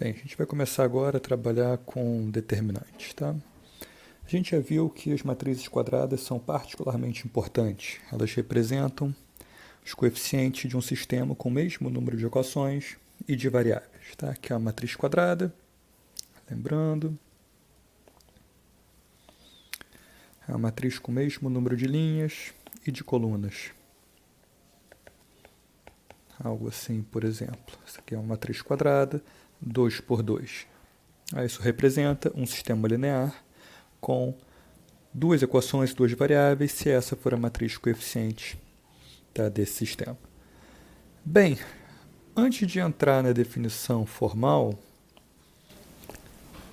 Bem, a gente vai começar agora a trabalhar com determinantes, tá? A gente já viu que as matrizes quadradas são particularmente importantes. Elas representam os coeficientes de um sistema com o mesmo número de equações e de variáveis, tá? Que é a matriz quadrada, lembrando, é uma matriz com o mesmo número de linhas e de colunas. Algo assim, por exemplo. Essa aqui é uma matriz quadrada, 2 por 2. Isso representa um sistema linear com duas equações e duas variáveis, se essa for a matriz coeficiente, tá, desse sistema. Bem, antes de entrar na definição formal,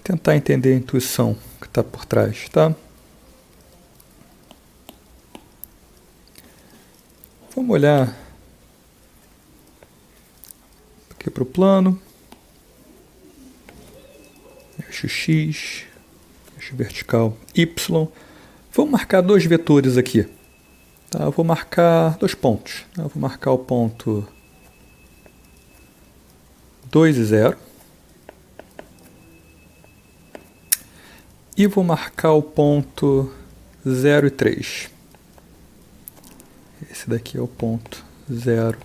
tentar entender a intuição que está por trás, tá? Vamos olhar aqui para o plano, eixo X, eixo vertical Y. Vou marcar dois vetores aqui. Tá? Eu vou marcar dois pontos. Eu vou marcar o ponto 2 e 0. E vou marcar o ponto 0 e 3. Esse daqui é o ponto 0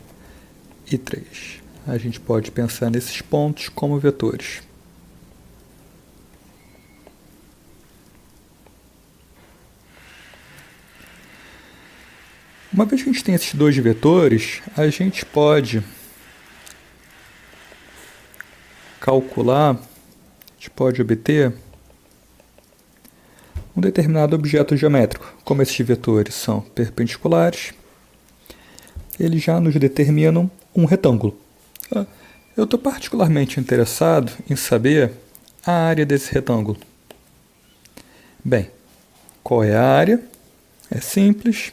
e 3. A gente pode pensar nesses pontos como vetores. Uma vez que a gente tem esses dois vetores, a gente pode calcular, a gente pode obter um determinado objeto geométrico. Como esses vetores são perpendiculares, eles já nos determinam um retângulo. Eu estou particularmente interessado em saber a área desse retângulo. Bem, qual é a área? É simples.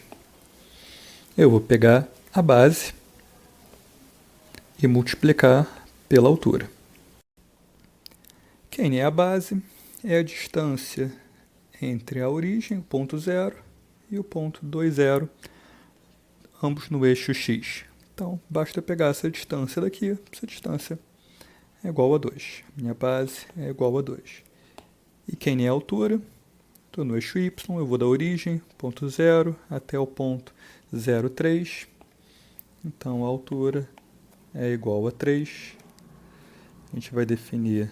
Eu vou pegar a base e multiplicar pela altura. Quem é a base? É a distância entre a origem, o ponto 0, e o ponto 2, 0, ambos no eixo X. Então, basta pegar essa distância daqui, essa distância é igual a 2. Minha base é igual a 2. E quem é a altura? Estou no eixo Y, eu vou da origem, ponto 0, até o ponto 0,3. Então, a altura é igual a 3. A gente vai definir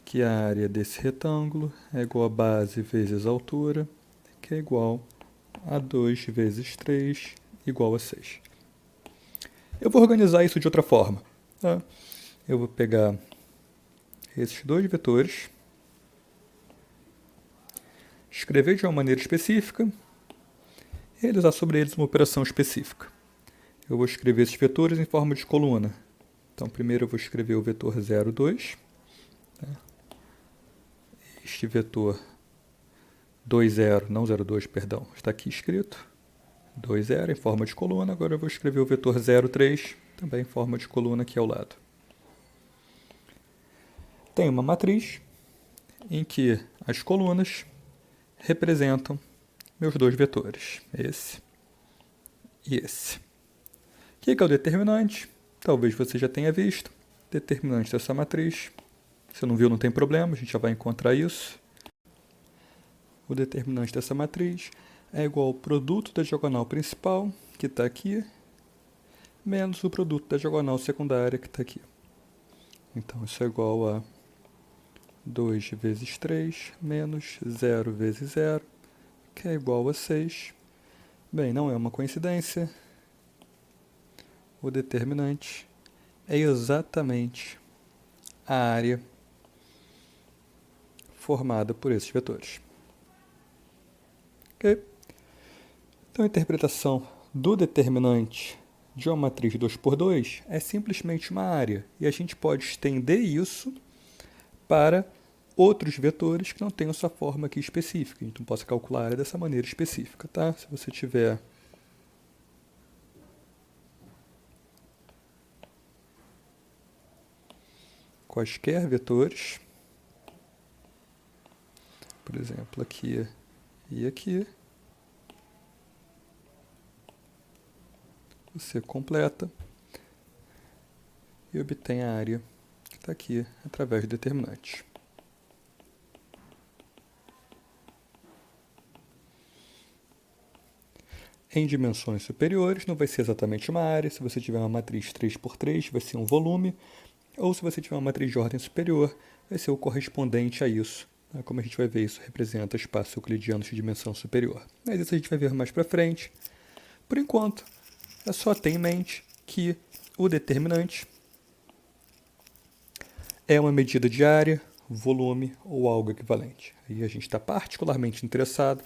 que a área desse retângulo é igual a base vezes a altura, que é igual a 2 vezes 3, igual a 6. Eu vou organizar isso de outra forma. Tá? Eu vou pegar esses dois vetores, escrever de uma maneira específica e realizar sobre eles uma operação específica. Eu vou escrever esses vetores em forma de coluna. Então, primeiro eu vou escrever o vetor 0, 2. Este vetor 2, 0, não 0, 2, perdão, está aqui escrito. 2, 0 em forma de coluna. Agora eu vou escrever o vetor 0, 3, também em forma de coluna aqui ao lado. Tem uma matriz em que as colunas representam meus dois vetores, esse e esse. O que é o determinante? Talvez você já tenha visto. Determinante dessa matriz. Se não viu, não tem problema, a gente já vai encontrar isso. O determinante dessa matriz é igual ao produto da diagonal principal, que está aqui, menos o produto da diagonal secundária, que está aqui. Então, isso é igual a 2 vezes 3 menos 0 vezes 0, que é igual a 6. Bem, não é uma coincidência. O determinante é exatamente a área formada por esses vetores. Ok? Então, a interpretação do determinante de uma matriz 2 por 2 é simplesmente uma área. E a gente pode estender isso para outros vetores que não tenham essa forma aqui específica. Então, posso calcular a área dessa maneira específica. Tá? Se você tiver quaisquer vetores, por exemplo, aqui e aqui, você completa e obtém a área que está aqui através do determinante. Em dimensões superiores, não vai ser exatamente uma área. Se você tiver uma matriz 3x3, vai ser um volume. Ou se você tiver uma matriz de ordem superior, vai ser o correspondente a isso. Como a gente vai ver, isso representa espaços euclidianos de dimensão superior. Mas isso a gente vai ver mais para frente. Por enquanto, é só ter em mente que o determinante é uma medida de área, volume ou algo equivalente. Aí a gente está particularmente interessado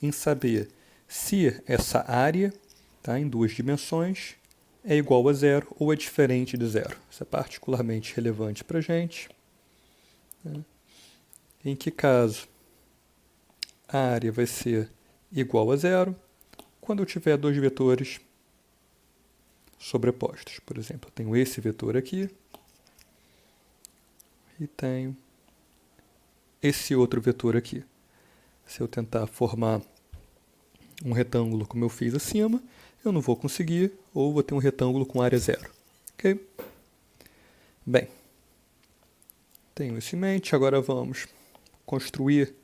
em saber se essa área, tá, em duas dimensões, é igual a zero ou é diferente de zero. Isso é particularmente relevante para a gente. Né? Em que caso a área vai ser igual a zero quando eu tiver dois vetores sobrepostos. Por exemplo, eu tenho esse vetor aqui e tenho esse outro vetor aqui. Se eu tentar formar um retângulo como eu fiz acima, eu não vou conseguir, ou vou ter um retângulo com área zero. Ok? Bem, tenho isso em mente. Agora vamos construir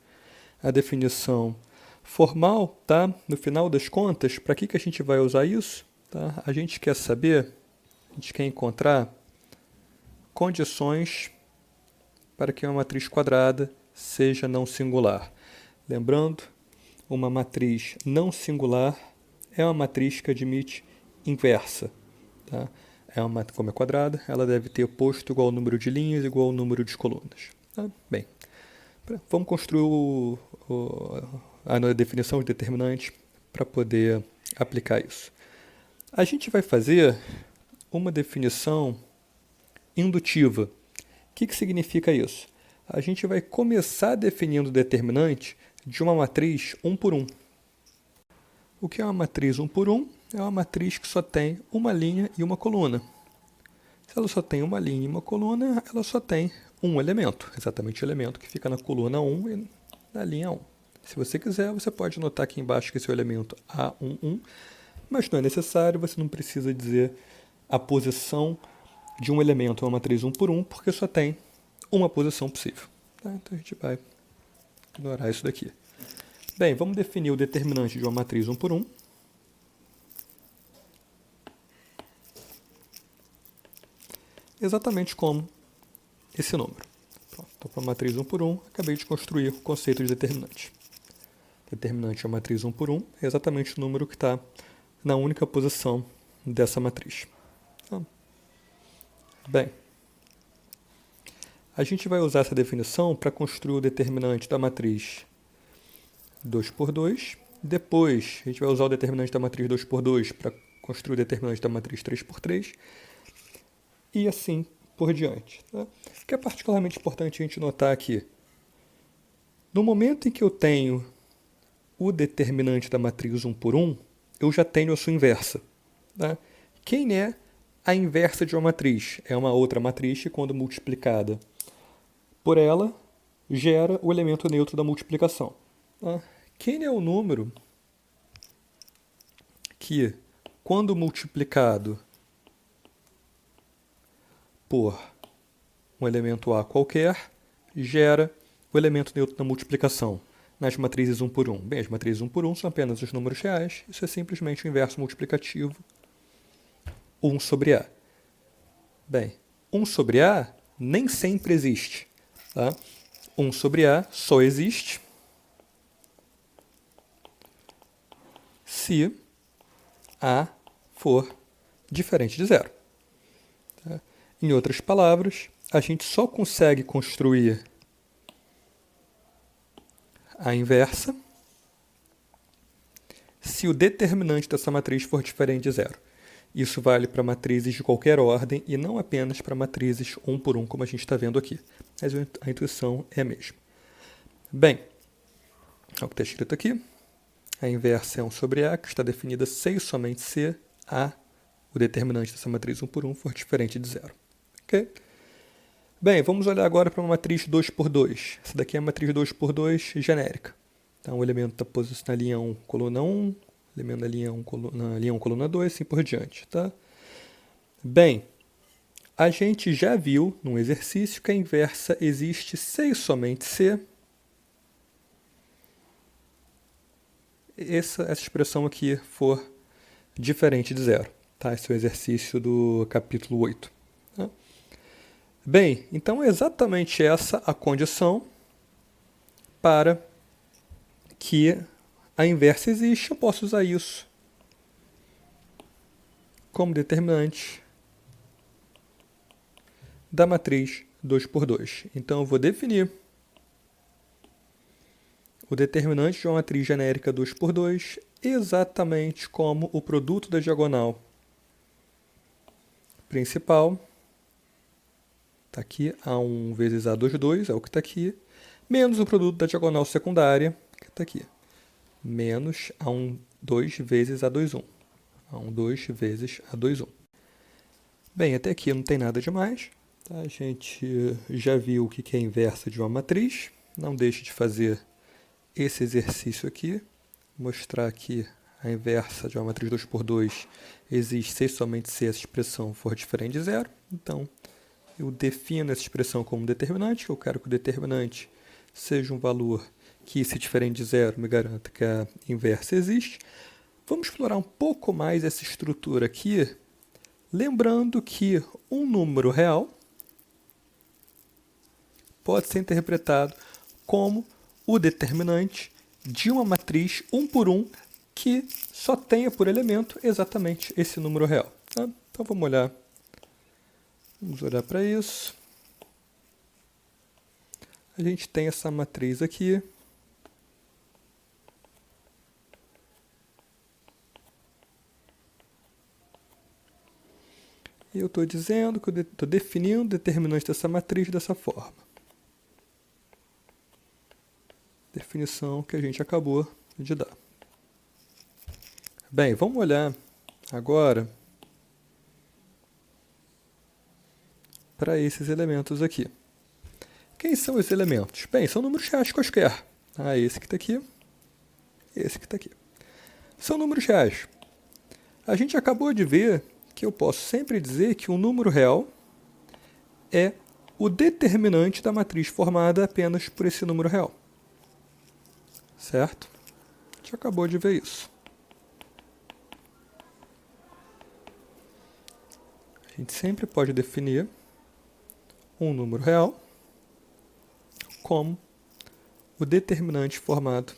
a definição formal, tá? No final das contas, para que a gente vai usar isso? Tá? A gente quer saber, a gente quer encontrar condições para que uma matriz quadrada seja não singular. Lembrando, uma matriz não singular é uma matriz que admite inversa. Tá? Como é quadrada, ela deve ter posto igual ao número de linhas igual ao número de colunas. Tá? Bem, vamos construir a definição de determinante para poder aplicar isso. A gente vai fazer uma definição indutiva. O que significa isso? A gente vai começar definindo o determinante de uma matriz 1 por 1. O que é uma matriz 1 por 1? É uma matriz que só tem uma linha e uma coluna. Se ela só tem uma linha e uma coluna, ela só tem um elemento, exatamente o elemento que fica na coluna 1 e na linha 1. Se você quiser, você pode anotar aqui embaixo que esse é o elemento A11, mas não é necessário, você não precisa dizer a posição de um elemento em uma matriz 1 por 1, porque só tem uma posição possível. Tá? Então a gente vai ignorar isso daqui. Bem, vamos definir o determinante de uma matriz 1 por 1. Exatamente como esse número. Então, para a matriz 1 por 1, acabei de construir o conceito de determinante. Determinante de uma matriz 1 por 1 é exatamente o número que está na única posição dessa matriz. Bem, a gente vai usar essa definição para construir o determinante da matriz 2 por 2. Depois, a gente vai usar o determinante da matriz 2 por 2 para construir o determinante da matriz 3 por 3. E assim por diante. Tá? O que é particularmente importante a gente notar aqui. No momento em que eu tenho o determinante da matriz 1 por 1, eu já tenho a sua inversa. Tá? Quem é a inversa de uma matriz? É uma outra matriz que, quando multiplicada por ela, gera o elemento neutro da multiplicação. Tá? Quem é o número que, quando multiplicado por um elemento A qualquer, gera o elemento neutro da multiplicação nas matrizes 1 por 1? Bem, as matrizes 1 por 1 são apenas os números reais, isso é simplesmente o inverso multiplicativo 1 sobre A. Bem, 1 sobre A nem sempre existe. Tá? 1 sobre A só existe se A for diferente de zero. Tá? Em outras palavras, a gente só consegue construir a inversa se o determinante dessa matriz for diferente de zero. Isso vale para matrizes de qualquer ordem e não apenas para matrizes 1 por 1, como a gente está vendo aqui. Mas a intuição é a mesma. Bem, é o que está escrito aqui. A inversa é 1 sobre A, que está definida se e somente se A, o determinante dessa matriz 1 por 1, for diferente de zero. Ok? Bem, vamos olhar agora para uma matriz 2 por 2. Essa daqui é a matriz 2 por 2 genérica. Então, o elemento está posto na linha 1, coluna 1, elemento na linha 1, coluna 2, assim por diante. Tá? Bem, A gente já viu num exercício que a inversa existe se e somente se essa expressão aqui for diferente de zero. Tá? Esse é o exercício do capítulo 8. Tá? Bem, então é exatamente essa a condição para que a inversa existe. Eu posso usar isso como determinante da matriz 2 por 2. Então eu vou definir o determinante de uma matriz genérica 2 por 2 exatamente como o produto da diagonal principal, está aqui, A1 vezes A22, é o que está aqui, menos o produto da diagonal secundária, que está aqui, menos A1, 2 vezes A21. A1, 2 vezes A21. Bem, até aqui não tem nada demais. Tá? A gente já viu o que é a inversa de uma matriz. Não deixe de fazer esse exercício aqui. Mostrar que a inversa de uma matriz 2 por 2 existe se somente se essa expressão for diferente de zero. Então, eu defino essa expressão como determinante. Eu quero que o determinante seja um valor que, se diferente de zero, me garanta que a inversa existe. Vamos explorar um pouco mais essa estrutura aqui, lembrando que um número real pode ser interpretado como o determinante de uma matriz 1 por 1 que só tenha por elemento exatamente esse número real. Tá? Então vamos olhar para isso. A gente tem essa matriz aqui. E eu estou dizendo que eu estou definindo o determinante dessa matriz dessa forma. Definição que a gente acabou de dar. Bem, vamos olhar agora para esses elementos aqui. Quem são esses elementos? Bem, são números reais quaisquer. Ah, esse que está aqui, esse que está aqui. São números reais. A gente acabou de ver que eu posso sempre dizer que um número real é o determinante da matriz formada apenas por esse número real. Certo? A gente acabou de ver isso. A gente sempre pode definir um número real como o determinante formado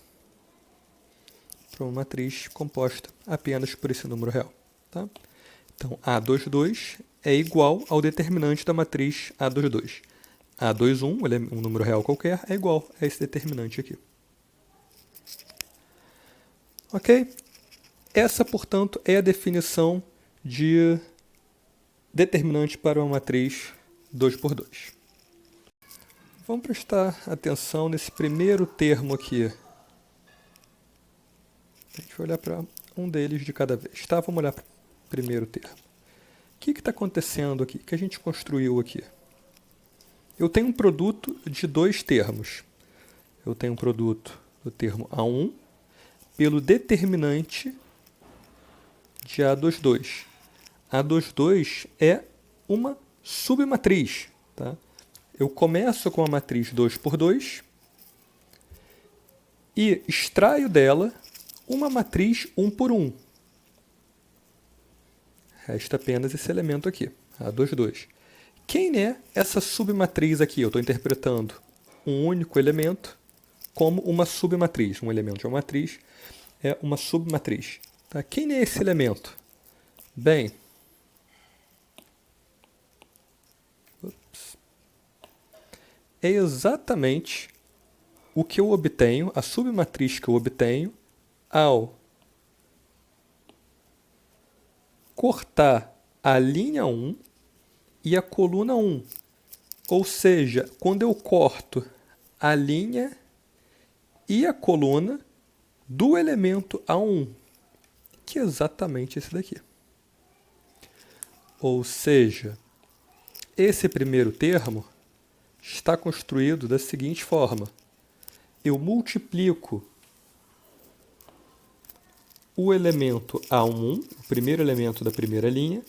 por uma matriz composta apenas por esse número real. Tá? Então, A22 é igual ao determinante da matriz A22. A21, um número real qualquer, é igual a esse determinante aqui. Ok? Essa, portanto, é a definição de determinante para uma matriz 2 por 2. Vamos prestar atenção nesse primeiro termo aqui. A gente vai olhar para um deles de cada vez. Tá? Vamos olhar para o primeiro termo. O que está acontecendo aqui? O que a gente construiu aqui? Eu tenho um produto de dois termos. Eu tenho um produto do termo A1 pelo determinante de A22. A22 é uma submatriz. Tá? Eu começo com a matriz 2 por 2 e extraio dela uma matriz 1 por 1. Resta apenas esse elemento aqui, A22. Quem é essa submatriz aqui? Eu estou interpretando um único elemento como uma submatriz. Um elemento de uma matriz é uma submatriz. Tá? Quem é esse elemento? Bem, é exatamente o que eu obtenho, a submatriz que eu obtenho, ao cortar a linha 1 e a coluna 1. Ou seja, quando eu corto a linha e a coluna do elemento A1, que é exatamente esse daqui. Ou seja, esse primeiro termo está construído da seguinte forma. Eu multiplico o elemento A1, o primeiro elemento da primeira linha,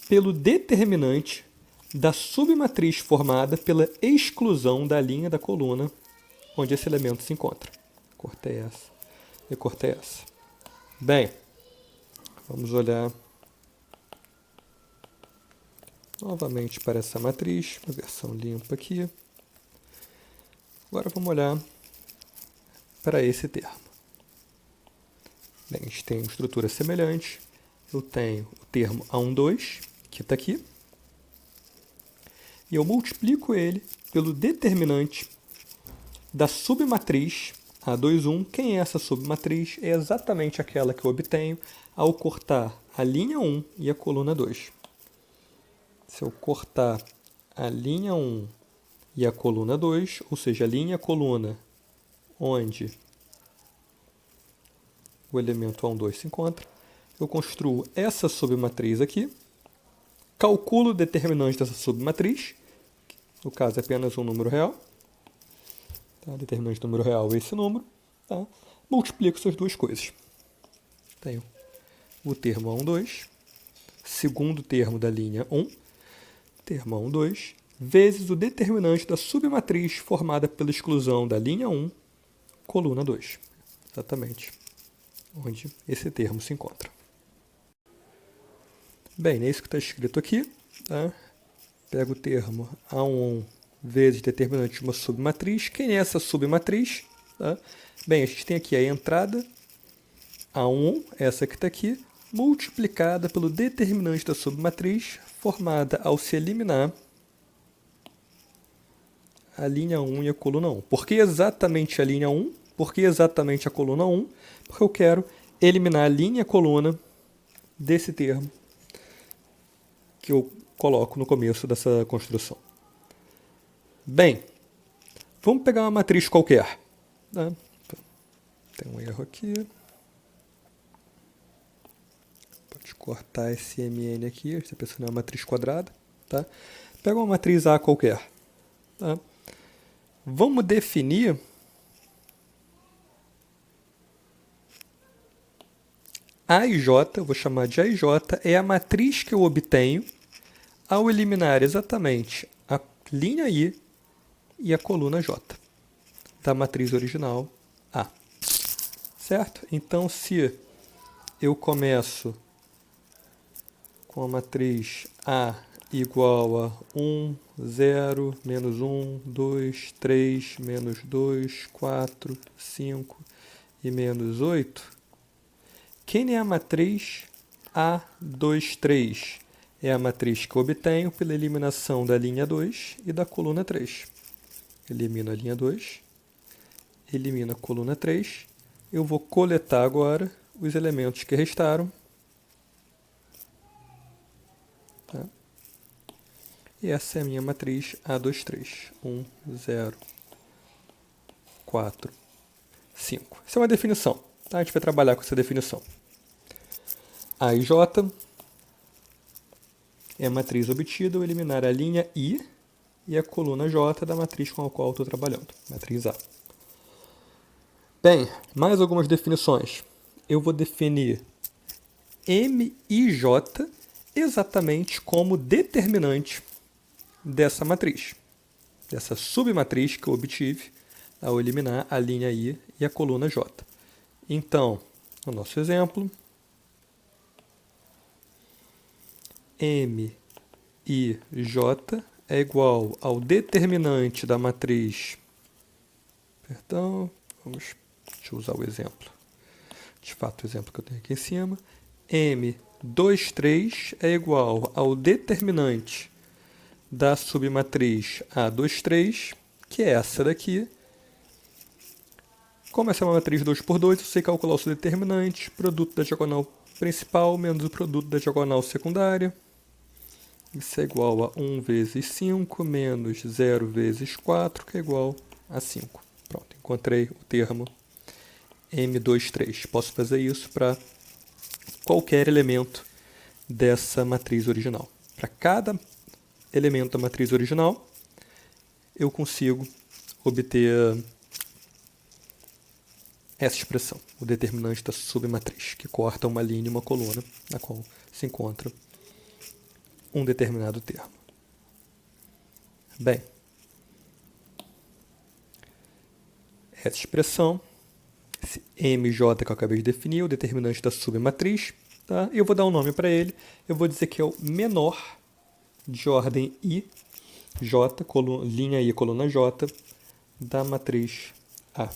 pelo determinante da submatriz formada pela exclusão da linha da coluna onde esse elemento se encontra. Cortei essa e cortei essa. Bem, vamos olhar novamente para essa matriz, uma versão limpa aqui. Agora vamos olhar para esse termo. Bem, a gente tem uma estrutura semelhante. Eu tenho o termo A12, que está aqui, e eu multiplico ele pelo determinante da submatriz A21. Quem é essa submatriz? É exatamente aquela que eu obtenho ao cortar a linha 1 e a coluna 2. Se eu cortar a linha 1 e a coluna 2, ou seja, a linha e a coluna onde o elemento A12 se encontra, eu construo essa submatriz aqui, calculo o determinante dessa submatriz, no caso é apenas um número real, tá? Determinante do número real é esse número, tá? Multiplico essas duas coisas. Tenho o termo A12, segundo termo da linha 1, termo A12, vezes o determinante da submatriz formada pela exclusão da linha 1, coluna 2. Exatamente onde esse termo se encontra. Bem, é isso que está escrito aqui. Tá? Pego o termo A1 vezes determinante de uma submatriz. Quem é essa submatriz? Tá? Bem, a gente tem aqui a entrada A1, essa que está aqui, multiplicada pelo determinante da submatriz, formada ao se eliminar a linha 1 e a coluna 1. Por que exatamente a linha 1? Por que exatamente a coluna 1? Porque eu quero eliminar a linha e a coluna desse termo que eu coloco no começo dessa construção. Bem, vamos pegar uma matriz qualquer. Tá? Tem um erro aqui. Pode cortar esse MN aqui, essa pessoa não é uma matriz quadrada. Tá? Pega uma matriz A qualquer. Tá? Vamos definir A e J, eu vou chamar de A e J, é a matriz que eu obtenho ao eliminar exatamente a linha I e a coluna J da matriz original A. Certo? Então, se eu começo com a matriz A igual a 1, 0, menos 1, 2, 3, menos 2, 4, 5 e menos 8, quem é a matriz A23? É a matriz que eu obtenho pela eliminação da linha 2 e da coluna 3. Elimino a linha 2, elimino a coluna 3. Eu vou coletar agora os elementos que restaram. Tá? E essa é a minha matriz A23. 1, 0, 4, 5. Isso é uma definição. Tá? A gente vai trabalhar com essa definição. A e J é a matriz obtida ao eliminar a linha I e a coluna J da matriz com a qual estou trabalhando, matriz A. Bem, mais algumas definições. Eu vou definir M e J exatamente como determinante dessa matriz, dessa submatriz que eu obtive ao eliminar a linha I e a coluna J. Então, no nosso exemplo, M e J é igual ao determinante da matriz. Perdão, deixa eu usar o exemplo. De fato, o exemplo que eu tenho aqui em cima. M23 é igual ao determinante da submatriz A23, que é essa daqui. Como essa é uma matriz 2 por 2, eu sei calcular o seu determinante, produto da diagonal principal menos o produto da diagonal secundária. Isso é igual a 1 vezes 5 menos 0 vezes 4, que é igual a 5. Pronto, encontrei o termo M23. Posso fazer isso para qualquer elemento dessa matriz original. Para cada elemento da matriz original, eu consigo obter essa expressão, o determinante da submatriz, que corta uma linha e uma coluna, na qual se encontra um determinado termo. Bem, essa expressão, esse MJ que eu acabei de definir, o determinante da submatriz, tá? Eu vou dar um nome para ele, eu vou dizer que é o menor de ordem I, J, linha I, coluna J, da matriz A.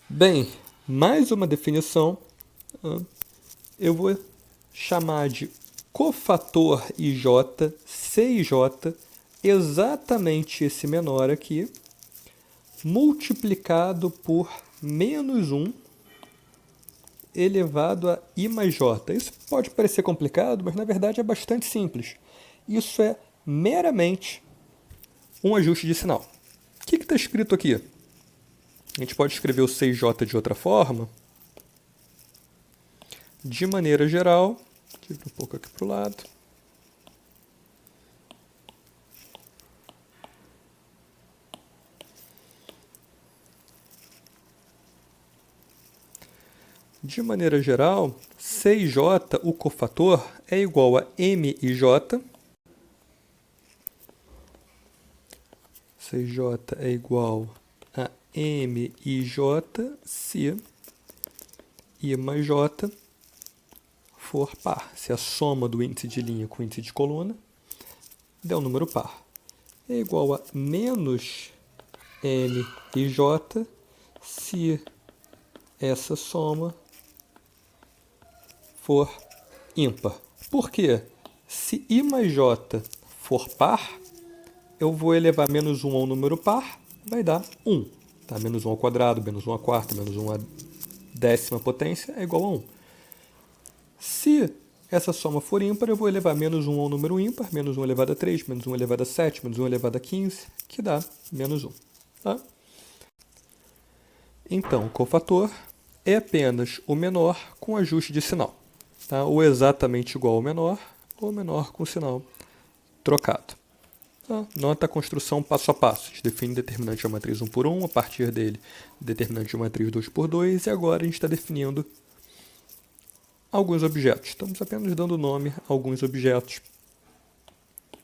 Bem, mais uma definição, eu vou chamar de cofator IJ, CIJ, exatamente esse menor aqui, multiplicado por menos 1 elevado a I mais J. Isso pode parecer complicado, mas na verdade é bastante simples. Isso é meramente um ajuste de sinal. O que está escrito aqui? A gente pode escrever o CIJ de outra forma. De maneira geral, tiro um pouco aqui para o lado. De maneira geral, CIJ, o cofator, é igual a MIJ. CIJ é igual a MIJ se I mais J for par. Se a soma do índice de linha com o índice de coluna der um número par. É igual a menos MIJ se essa soma for ímpar. Por quê? Se I mais J for par, eu vou elevar menos 1 ao número par, vai dar 1. Tá? Menos 1 ao quadrado, menos 1 à quarta, menos 1 à décima potência é igual a 1. Se essa soma for ímpar, eu vou elevar menos 1 ao número ímpar, menos 1 elevado a 3, menos 1 elevado a 7, menos 1 elevado a 15, que dá menos 1. Tá? Então, o cofator é apenas o menor com ajuste de sinal. Tá? Ou exatamente igual ao menor, ou menor com sinal trocado. Tá? Nota a construção passo a passo. A gente define determinante de uma matriz 1 por 1, a partir dele determinante de uma matriz 2 por 2, e agora a gente está definindo alguns objetos. Estamos apenas dando nome a alguns objetos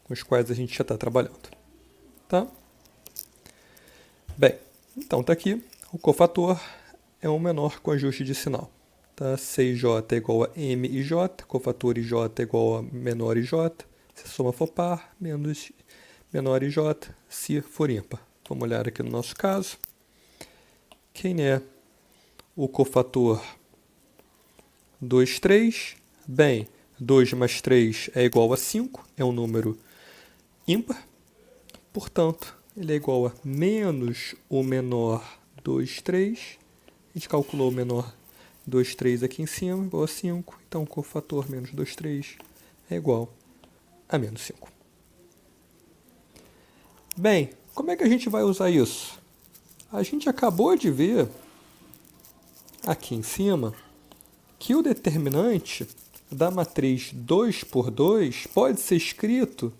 com os quais a gente já está trabalhando. Tá? Bem, então está aqui. O cofator é um menor com ajuste de sinal. Tá? CIJ é igual a MIJ, cofator IJ é igual a menor IJ, se a soma for par, menos menor IJ, se for ímpar. Vamos olhar aqui no nosso caso. Quem é o cofator 2, 3? Bem, 2 mais 3 é igual a 5, é um número ímpar. Portanto, ele é igual a menos o menor 2, 3. A gente calculou o menor 2, 3 aqui em cima, igual a 5. Então, o cofator menos 2, 3 é igual a menos 5. Bem, como é que a gente vai usar isso? A gente acabou de ver aqui em cima que o determinante da matriz 2 por 2 pode ser escrito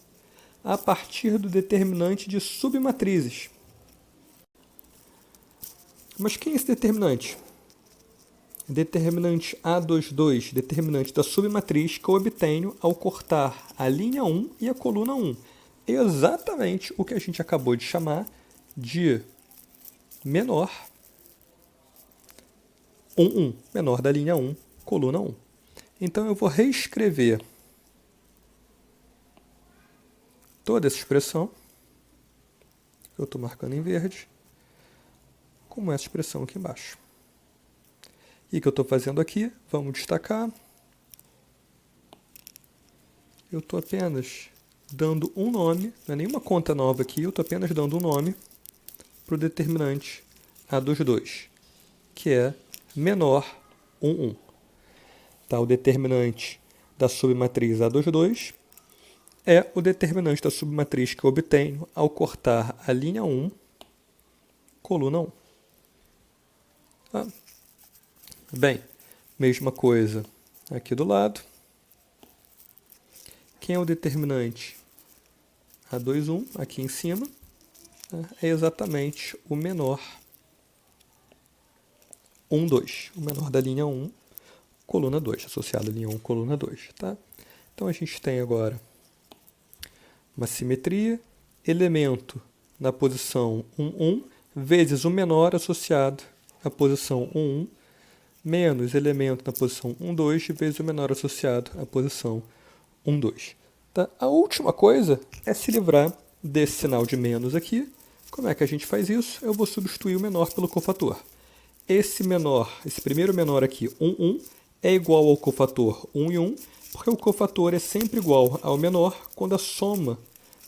a partir do determinante de submatrizes. Mas quem é esse determinante? Determinante A22, determinante da submatriz que eu obtenho ao cortar a linha 1 e a coluna 1. É exatamente o que a gente acabou de chamar de menor 1, menor da linha 1, coluna 1. Então eu vou reescrever toda essa expressão, eu estou marcando em verde, como essa expressão aqui embaixo. E o que eu estou fazendo aqui, vamos destacar, eu estou apenas dando um nome, não é nenhuma conta nova aqui, eu estou apenas dando um nome para o determinante A dos 2, que é menor 1. Tá? O determinante da submatriz A dos 2 é o determinante da submatriz que eu obtenho ao cortar a linha 1, coluna 1. Tá? Bem, mesma coisa aqui do lado. Quem é o determinante A2, 1, aqui em cima, é exatamente o menor 1, 2. O menor da linha 1, coluna 2, associado à linha 1, coluna 2. Tá? Então a gente tem agora uma simetria. elemento na posição 1, 1, vezes o menor associado à posição 1, 1, menos elemento na posição 1, 2, vezes o menor associado à posição 1, 2. Tá? A última coisa é se livrar desse sinal de menos aqui. Como é que a gente faz isso? Eu vou substituir o menor pelo cofator. Esse primeiro menor aqui, 1, 1, é igual ao cofator 1 e 1, porque o cofator é sempre igual ao menor quando a soma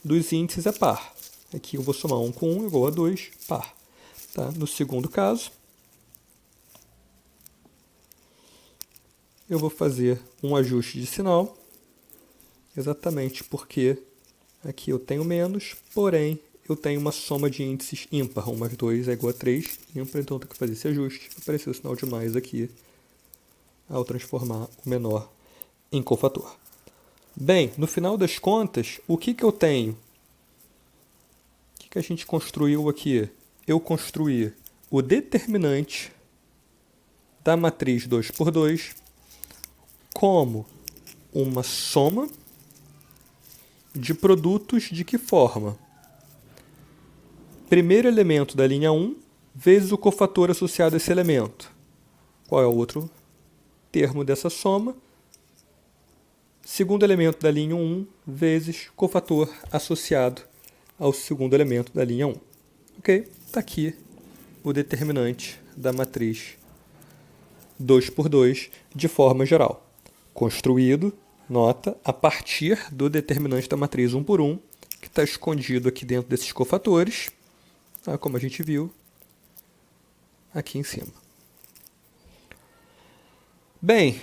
dos índices é par. Aqui eu vou somar 1 com 1 igual a 2, par. Tá? No segundo caso, eu vou fazer um ajuste de sinal, exatamente porque aqui eu tenho menos, porém eu tenho uma soma de índices ímpar. 1 mais 2 é igual a 3, ímpar, então eu tenho que fazer esse ajuste. Apareceu o sinal de mais aqui, ao transformar o menor em cofator. Bem, no final das contas, o que eu tenho? O que a gente construiu aqui? Eu construí o determinante da matriz 2 por 2 como uma soma de produtos de que forma? Primeiro elemento da linha 1 vezes o cofator associado a esse elemento. Qual é o outro termo dessa soma? Segundo elemento da linha 1 vezes cofator associado ao segundo elemento da linha 1. Ok? Está aqui o determinante da matriz 2 por 2 de forma geral. Construído, nota, a partir do determinante da matriz 1 por 1, que está escondido aqui dentro desses cofatores, tá? Como a gente viu aqui em cima. Bem,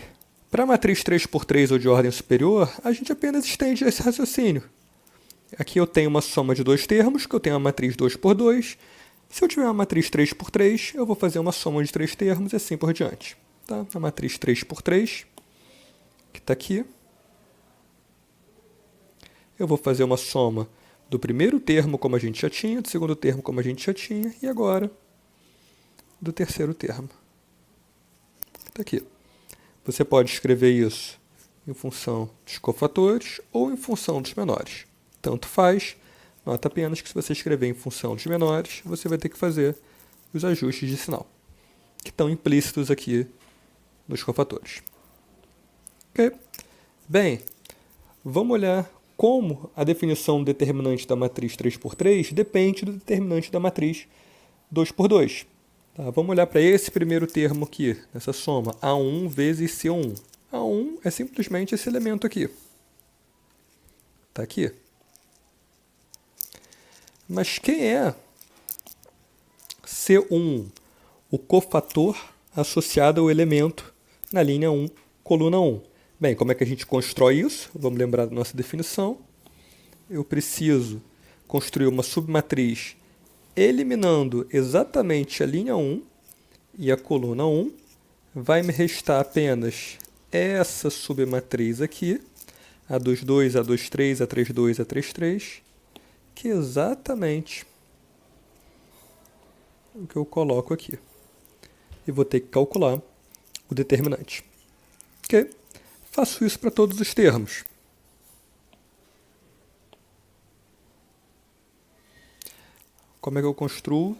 para a matriz 3 por 3 ou de ordem superior, a gente apenas estende esse raciocínio. Aqui eu tenho uma soma de dois termos, que eu tenho a matriz 2 por 2. Se eu tiver uma matriz 3 por 3, eu vou fazer uma soma de três termos e assim por diante. Tá? A matriz 3 por 3, que está aqui. Eu vou fazer uma soma do primeiro termo, como a gente já tinha, do segundo termo, como a gente já tinha, e agora do terceiro termo. Está aqui. Você pode escrever isso em função dos cofatores ou em função dos menores. Tanto faz, nota apenas que se você escrever em função dos menores, você vai ter que fazer os ajustes de sinal, que estão implícitos aqui nos cofatores. Ok? Bem, vamos olhar como a definição do determinante da matriz 3 por 3 depende do determinante da matriz 2 por 2. Tá? Vamos olhar para esse primeiro termo aqui, essa soma, A1 vezes C1. A1 é simplesmente esse elemento aqui. Está aqui. Mas quem é C1? O cofator associado ao elemento na linha 1, coluna 1. Bem, como é que a gente constrói isso? Vamos lembrar da nossa definição. Eu preciso construir uma submatriz eliminando exatamente a linha 1 e a coluna 1. Vai me restar apenas essa submatriz aqui, A22, A23, A32, A33, que é exatamente o que eu coloco aqui. E vou ter que calcular o determinante. Ok? Faço isso para todos os termos. Como é que eu construo?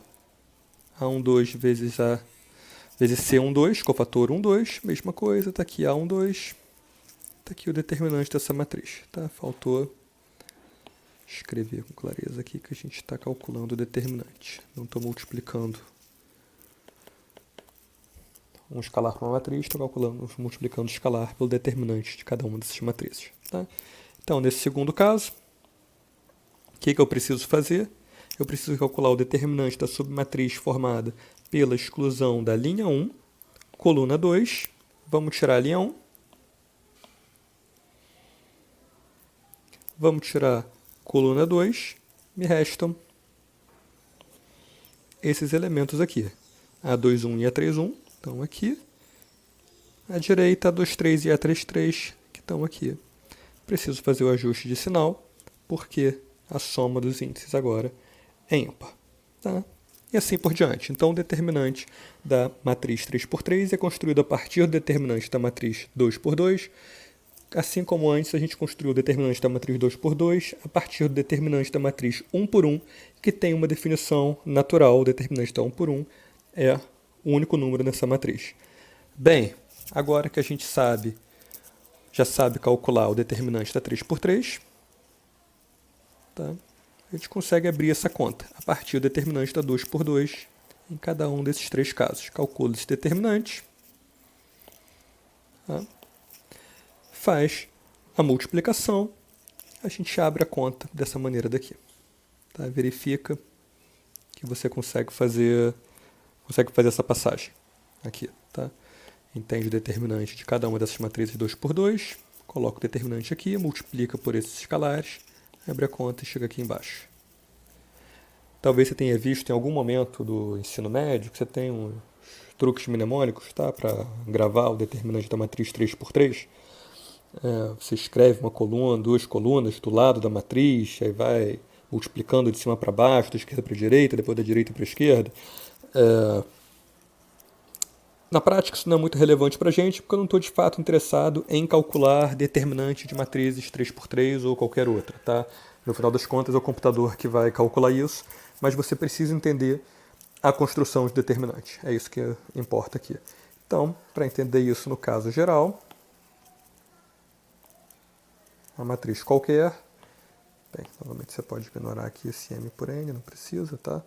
A12 vezes C12, cofator 12, mesma coisa, está aqui A12, está aqui o determinante dessa matriz. Tá? Faltou escrever com clareza aqui que a gente está calculando o determinante. Não estou multiplicando um escalar para uma matriz, estou multiplicando o escalar pelo determinante de cada uma dessas matrizes. Tá? Então, nesse segundo caso, o que eu preciso fazer? Eu preciso calcular o determinante da submatriz formada pela exclusão da linha 1, coluna 2. Vamos tirar a linha 1. Vamos tirar coluna 2. Me restam esses elementos aqui. A21 e A31 estão aqui. À direita, A23 e A33 que estão aqui. Preciso fazer o ajuste de sinal, porque a soma dos índices agora é ímpar. Tá? E assim por diante. Então, o determinante da matriz 3 por 3 é construído a partir do determinante da matriz 2 por 2, assim como antes, a gente construiu o determinante da matriz 2 por 2 a partir do determinante da matriz 1 por 1, que tem uma definição natural. O determinante da 1 por 1 é o único número nessa matriz. Bem, agora que a gente já sabe calcular o determinante da 3 por 3, tá? A gente consegue abrir essa conta a partir do determinante da 2 por 2 em cada um desses três casos. Calcula esse determinante, tá? Faz a multiplicação, a gente abre a conta dessa maneira daqui. Tá? Verifica que você consegue fazer essa passagem aqui. Tá? Entende o determinante de cada uma dessas matrizes 2 por 2, coloca o determinante aqui, multiplica por esses escalares, abre a conta e chega aqui embaixo. Talvez você tenha visto em algum momento do ensino médio que você tem uns truques mnemônicos, tá? Para gravar o determinante da matriz 3 por 3. Você escreve uma coluna, duas colunas do lado da matriz, aí vai multiplicando de cima para baixo, da esquerda para a direita, depois da direita para a esquerda. Na prática, isso não é muito relevante para a gente, porque eu não estou de fato interessado em calcular determinante de matrizes 3 por 3 ou qualquer outra. Tá? No final das contas, é o computador que vai calcular isso, mas você precisa entender a construção de determinante. É isso que importa aqui. Então, para entender isso no caso geral, uma matriz qualquer, bem, novamente você pode ignorar aqui esse M por N, não precisa, tá?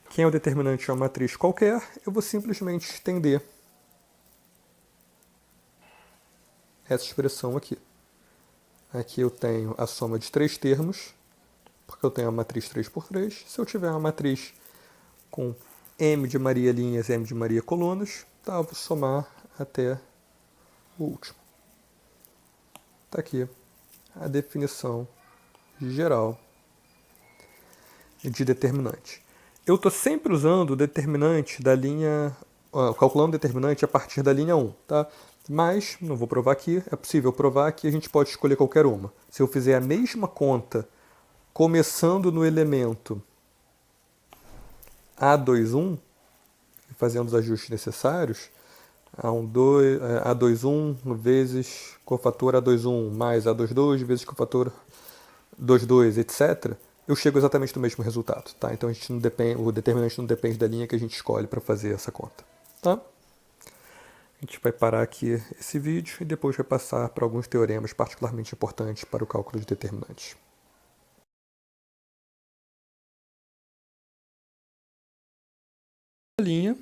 Quem é o determinante de uma matriz qualquer, eu vou simplesmente estender essa expressão aqui. Aqui eu tenho a soma de três termos, porque eu tenho a matriz 3 por 3. Se eu tiver uma matriz com M de Maria linhas e M de Maria colunas, tá, eu vou somar até o último. Está aqui a definição geral de determinante. Eu estou sempre usando o determinante da linha, calculando o determinante a partir da linha 1, tá? Mas, não vou provar aqui, é possível provar que a gente pode escolher qualquer uma. Se eu fizer a mesma conta, começando no elemento A21, fazendo os ajustes necessários, A21 vezes cofator A21 mais A22 vezes cofator 22, etc., eu chego exatamente no mesmo resultado. Tá? Então o determinante não depende da linha que a gente escolhe para fazer essa conta. Tá? A gente vai parar aqui esse vídeo e depois vai passar para alguns teoremas particularmente importantes para o cálculo de determinantes. A linha